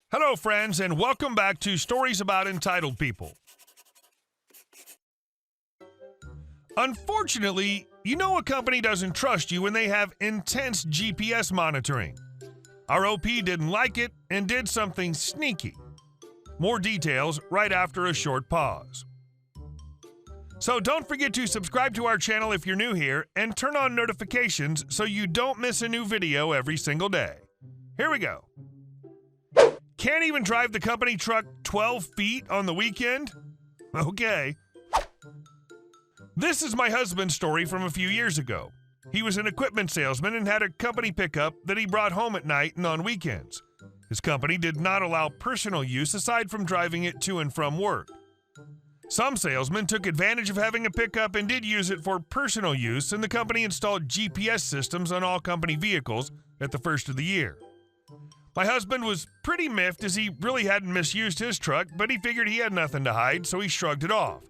Hello, friends, and welcome back to Stories About Entitled People. Unfortunately, you know a company doesn't trust you when they have intense GPS monitoring. Our OP didn't like it and did something sneaky. More details right after a short pause. So don't forget to subscribe to our channel if you're new here and turn on notifications so you don't miss a new video every single day. Here we go. Can't even drive the company truck 12 feet on the weekend? Okay. This is my husband's story from a few years ago. He was an equipment salesman and had a company pickup that he brought home at night and on weekends. His company did not allow personal use aside from driving it to and from work. Some salesmen took advantage of having a pickup and did use it for personal use, and the company installed GPS systems on all company vehicles at the first of the year. My husband was pretty miffed as he really hadn't misused his truck, but he figured he had nothing to hide, so he shrugged it off.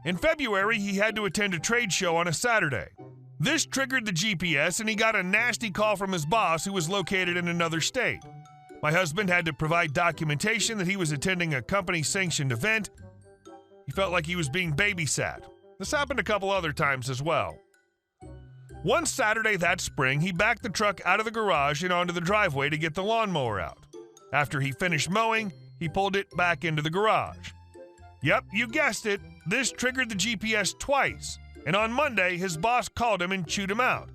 In February, he had to attend a trade show on a Saturday. This triggered the GPS, and he got a nasty call from his boss who was located in another state. My husband had to provide documentation that he was attending a company-sanctioned event. He felt like he was being babysat. This happened a couple other times as well. One Saturday that spring, he backed the truck out of the garage and onto the driveway to get the lawnmower out. After he finished mowing, he pulled it back into the garage. Yep, you guessed it, this triggered the GPS twice, and on Monday, his boss called him and chewed him out.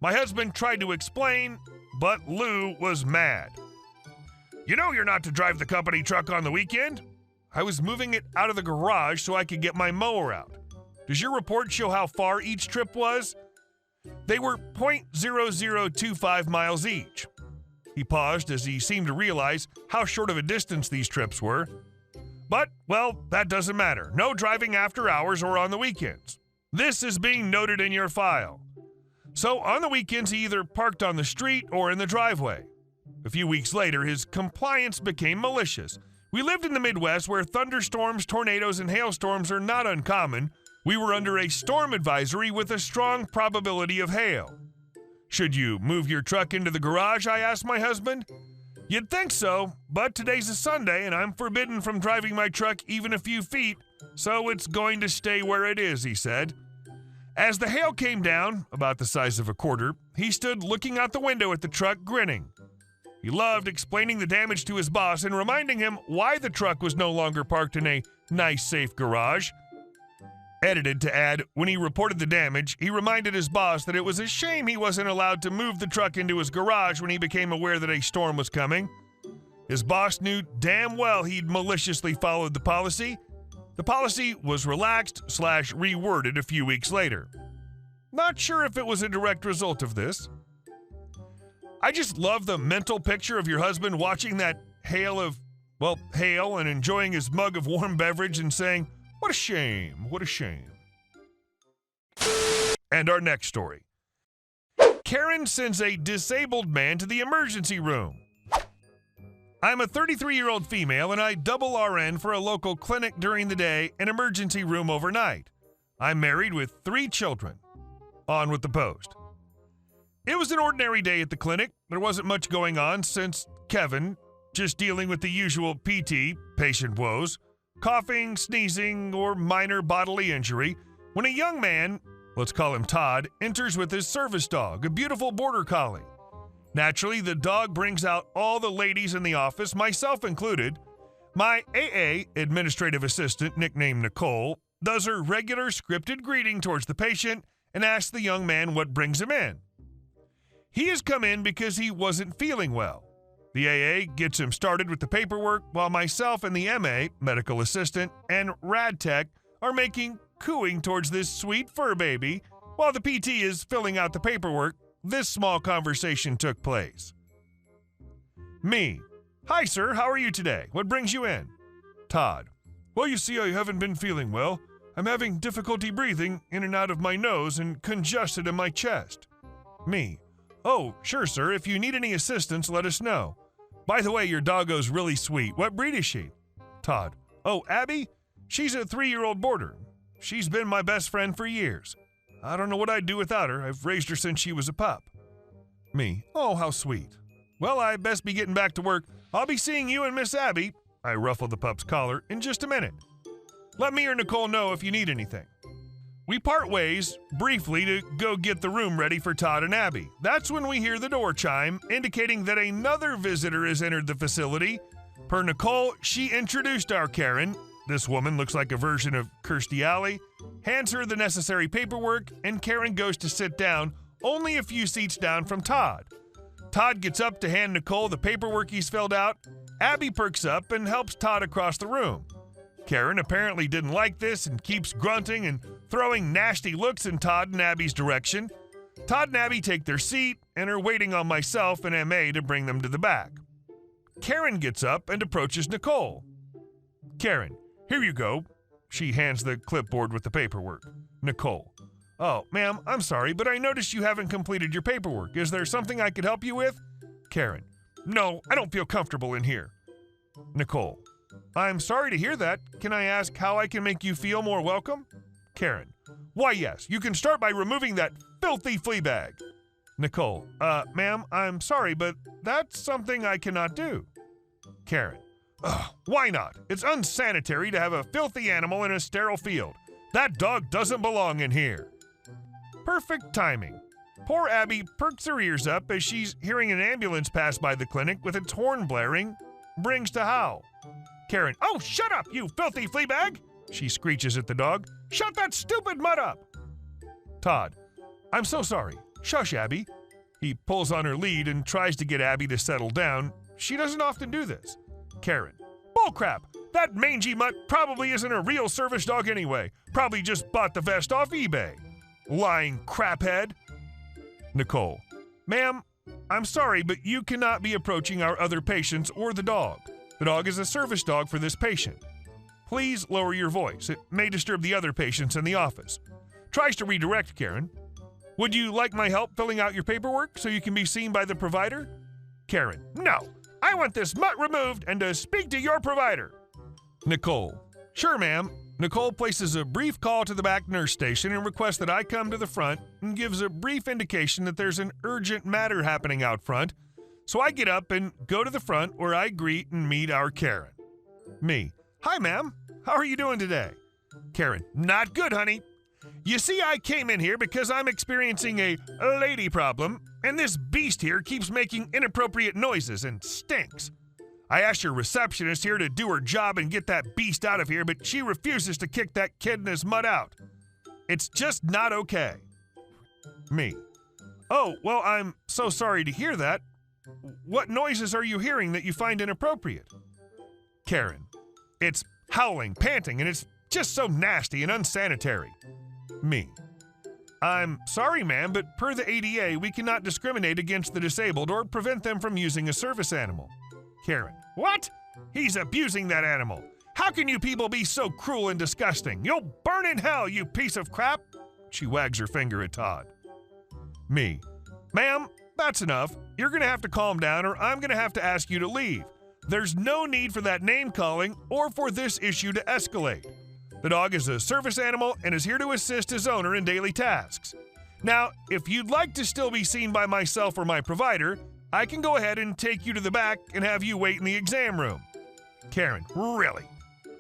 My husband tried to explain, but Lou was mad. You know you're not to drive the company truck on the weekend. I was moving it out of the garage so I could get my mower out. Does your report show how far each trip was? They were 0.0025 miles each. He paused as he seemed to realize how short of a distance these trips were. But, well, that doesn't matter. No driving after hours or on the weekends. This is being noted in your file. So on the weekends, he either parked on the street or in the driveway. A few weeks later, his compliance became malicious. We lived in the Midwest where thunderstorms, tornadoes, and hailstorms are not uncommon. We were under a storm advisory with a strong probability of hail. Should you move your truck into the garage, I asked my husband. You'd think so, but today's a Sunday and I'm forbidden from driving my truck even a few feet, so it's going to stay where it is, he said. As the hail came down, about the size of a quarter, he stood looking out the window at the truck, grinning. He loved explaining the damage to his boss and reminding him why the truck was no longer parked in a nice, safe garage. Edited to add, when he reported the damage, he reminded his boss that it was a shame he wasn't allowed to move the truck into his garage when he became aware that a storm was coming. His boss knew damn well he'd maliciously followed the policy. The policy was relaxed/reworded a few weeks later. Not sure if it was a direct result of this. I just love the mental picture of your husband watching that hail and enjoying his mug of warm beverage and saying, "What a shame, what a shame." And our next story. Karen sends a disabled man to the emergency room. I'm a 33-year-old female and I double RN for a local clinic during the day and emergency room overnight. I'm married with 3 children. On with the post. It was an ordinary day at the clinic. There wasn't much going on since Kevin, just dealing with the usual PT, patient woes, coughing, sneezing, or minor bodily injury, when a young man, let's call him Todd, enters with his service dog, a beautiful border collie. Naturally, the dog brings out all the ladies in the office, myself included. My AA, administrative assistant, nicknamed Nicole, does her regular scripted greeting towards the patient and asks the young man what brings him in. He has come in because he wasn't feeling well. The AA gets him started with the paperwork while myself and the MA, medical assistant, and Rad Tech are cooing towards this sweet fur baby. While the PT is filling out the paperwork, this small conversation took place. Me. Hi, sir. How are you today? What brings you in? Todd. Well, you see, I haven't been feeling well. I'm having difficulty breathing in and out of my nose and congested in my chest. Me. Oh, sure, sir. If you need any assistance, let us know. By the way, your doggo's really sweet. What breed is she? Todd. Oh, Abby? She's a 3-year-old border. She's been my best friend for years. I don't know what I'd do without her. I've raised her since she was a pup. Me. Oh, how sweet. Well, I best be getting back to work. I'll be seeing you and Miss Abby, I ruffled the pup's collar, in just a minute. Let me or Nicole know if you need anything. We part ways, briefly, to go get the room ready for Todd and Abby. That's when we hear the door chime, indicating that another visitor has entered the facility. Per Nicole, she introduced our Karen. This woman looks like a version of Kirstie Alley, hands her the necessary paperwork, and Karen goes to sit down, only a few seats down from Todd. Todd gets up to hand Nicole the paperwork he's filled out. Abby perks up and helps Todd across the room. Karen apparently didn't like this and keeps grunting and throwing nasty looks in Todd and Abby's direction. Todd and Abby take their seat and are waiting on myself and MA to bring them to the back. Karen gets up and approaches Nicole. Karen, here you go. She hands the clipboard with the paperwork. Nicole. Oh, ma'am, I'm sorry, but I noticed you haven't completed your paperwork. Is there something I could help you with? Karen. No, I don't feel comfortable in here. Nicole. I'm sorry to hear that. Can I ask how I can make you feel more welcome? Karen. Why, yes, you can start by removing that filthy flea bag. Nicole. Ma'am, I'm sorry, but that's something I cannot do. Karen. Why not? It's unsanitary to have a filthy animal in a sterile field. That dog doesn't belong in here. Perfect timing. Poor Abby perks her ears up as she's hearing an ambulance pass by the clinic with its horn blaring, brings to howl. Karen, oh, shut up, you filthy flea bag! She screeches at the dog. Shut that stupid mutt up! Todd, I'm so sorry. Shush, Abby. He pulls on her lead and tries to get Abby to settle down. She doesn't often do this. Karen, bullcrap! That mangy mutt probably isn't a real service dog anyway. Probably just bought the vest off eBay. Lying craphead. Nicole, ma'am, I'm sorry, but you cannot be approaching our other patients or the dog. The dog is a service dog for this patient. Please lower your voice. It may disturb the other patients in the office. Tries to redirect Karen. Would you like my help filling out your paperwork so you can be seen by the provider? Karen, no. I want this mutt removed and to speak to your provider. Nicole, sure, ma'am. Nicole places a brief call to the back nurse station and requests that I come to the front and gives a brief indication that there's an urgent matter happening out front. So I get up and go to the front where I greet and meet our Karen. Me, hi, ma'am. How are you doing today? Karen, not good, honey. You see, I came in here because I'm experiencing a lady problem, and this beast here keeps making inappropriate noises and stinks. I asked your receptionist here to do her job and get that beast out of here, but she refuses to kick that kid and his mutt out. It's just not okay. Me. Oh, well, I'm so sorry to hear that. What noises are you hearing that you find inappropriate? Karen. It's howling, panting, and it's just so nasty and unsanitary. Me. I'm sorry, ma'am, but per the ADA, we cannot discriminate against the disabled or prevent them from using a service animal. Karen. What? He's abusing that animal. How can you people be so cruel and disgusting? You'll burn in hell, you piece of crap. She wags her finger at Todd. Me. Ma'am, that's enough. You're going to have to calm down or I'm going to have to ask you to leave. There's no need for that name calling or for this issue to escalate. The dog is a service animal and is here to assist his owner in daily tasks. Now, if you'd like to still be seen by myself or my provider, I can go ahead and take you to the back and have you wait in the exam room. Karen, really?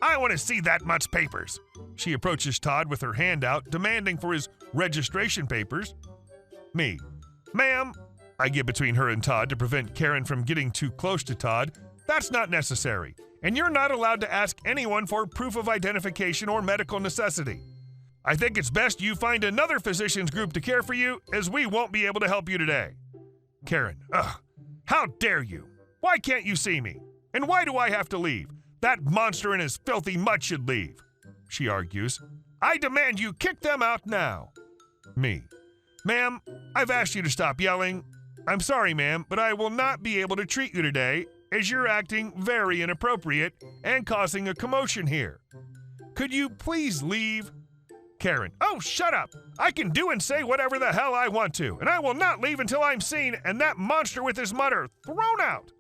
I want to see that much papers. She approaches Todd with her hand out, demanding for his registration papers. Me. Ma'am, I get between her and Todd to prevent Karen from getting too close to Todd. That's not necessary, and you're not allowed to ask anyone for proof of identification or medical necessity. I think it's best you find another physician's group to care for you, as we won't be able to help you today. Karen, how dare you? Why can't you see me? And why do I have to leave? That monster and his filthy mutt should leave, she argues. I demand you kick them out now. Me. Ma'am, I've asked you to stop yelling. I'm sorry, ma'am, but I will not be able to treat you today, as you're acting very inappropriate and causing a commotion here. Could you please leave? Karen, oh, shut up. I can do and say whatever the hell I want to, and I will not leave until I'm seen and that monster with his mutter thrown out.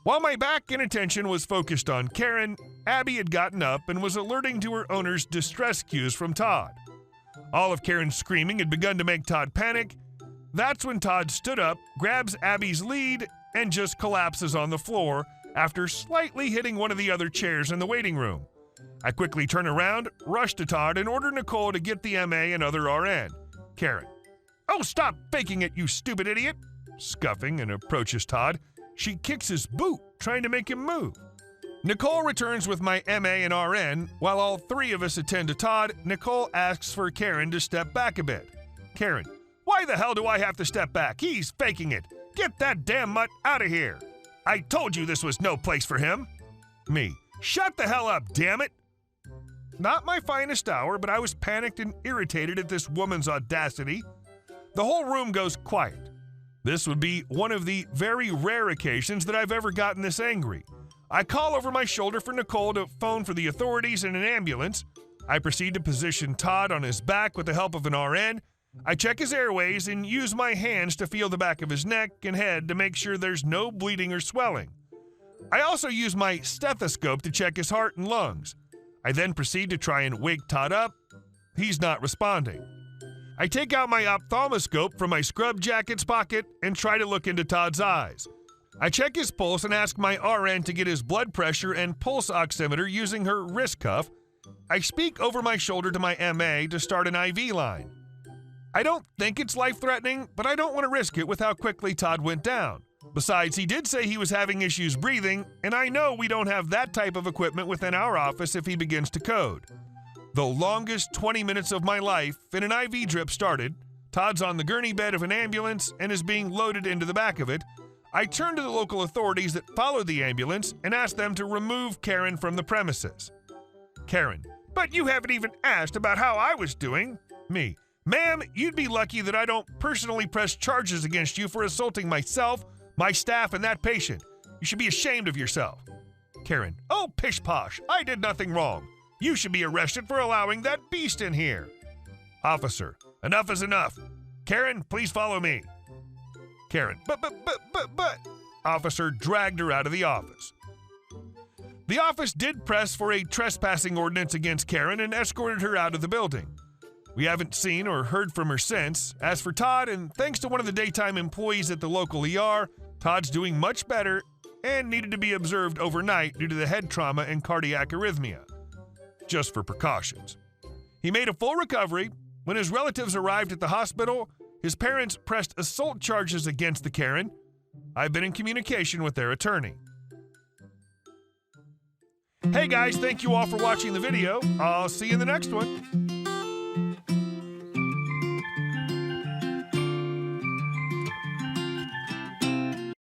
While my back and attention was focused on Karen, Abby had gotten up and was alerting to her owner's distress cues from Todd. All of Karen's screaming had begun to make Todd panic. That's when Todd stood up, grabs Abby's lead, and just collapses on the floor after slightly hitting one of the other chairs in the waiting room. I quickly turn around, rush to Todd, and order Nicole to get the MA and other RN. Karen: "Oh, stop faking it, you stupid idiot!" Scuffing and approaches Todd. She kicks his boot, trying to make him move. Nicole returns with my MA and RN. While all three of us attend to Todd, Nicole asks for Karen to step back a bit. Karen: "Why the hell do I have to step back? He's faking it. Get that damn mutt out of here. I told you this was no place for him." Me: "Shut the hell up, damn it." Not my finest hour, but I was panicked and irritated at this woman's audacity. The whole room goes quiet. This would be one of the very rare occasions that I've ever gotten this angry. I call over my shoulder for Nicole to phone for the authorities and an ambulance. I proceed to position Todd on his back with the help of an RN. I check his airways and use my hands to feel the back of his neck and head to make sure there's no bleeding or swelling. I also use my stethoscope to check his heart and lungs. I then proceed to try and wake Todd up. He's not responding. I take out my ophthalmoscope from my scrub jacket's pocket and try to look into Todd's eyes. I check his pulse and ask my RN to get his blood pressure and pulse oximeter using her wrist cuff. I speak over my shoulder to my MA to start an IV line. I don't think it's life-threatening, but I don't want to risk it with how quickly Todd went down. Besides, he did say he was having issues breathing, and I know we don't have that type of equipment within our office if he begins to code. The longest 20 minutes of my life and an IV drip started. Todd's on the gurney bed of an ambulance and is being loaded into the back of it. I turn to the local authorities that followed the ambulance and ask them to remove Karen from the premises. Karen: "But you haven't even asked about how I was doing." Me: "Ma'am, you'd be lucky that I don't personally press charges against you for assaulting myself, my staff, and that patient. You should be ashamed of yourself." Karen: "Oh, pish-posh, I did nothing wrong. You should be arrested for allowing that beast in here." Officer: "Enough is enough. Karen, please follow me." Karen: But. Officer dragged her out of the office. The office did press for a trespassing ordinance against Karen and escorted her out of the building. We haven't seen or heard from her since. As for Todd, and thanks to one of the daytime employees at the local ER, Todd's doing much better and needed to be observed overnight due to the head trauma and cardiac arrhythmia. Just for precautions. He made a full recovery. When his relatives arrived at the hospital, his parents pressed assault charges against the Karen. I've been in communication with their attorney. Hey guys, thank you all for watching the video. I'll see you in the next one.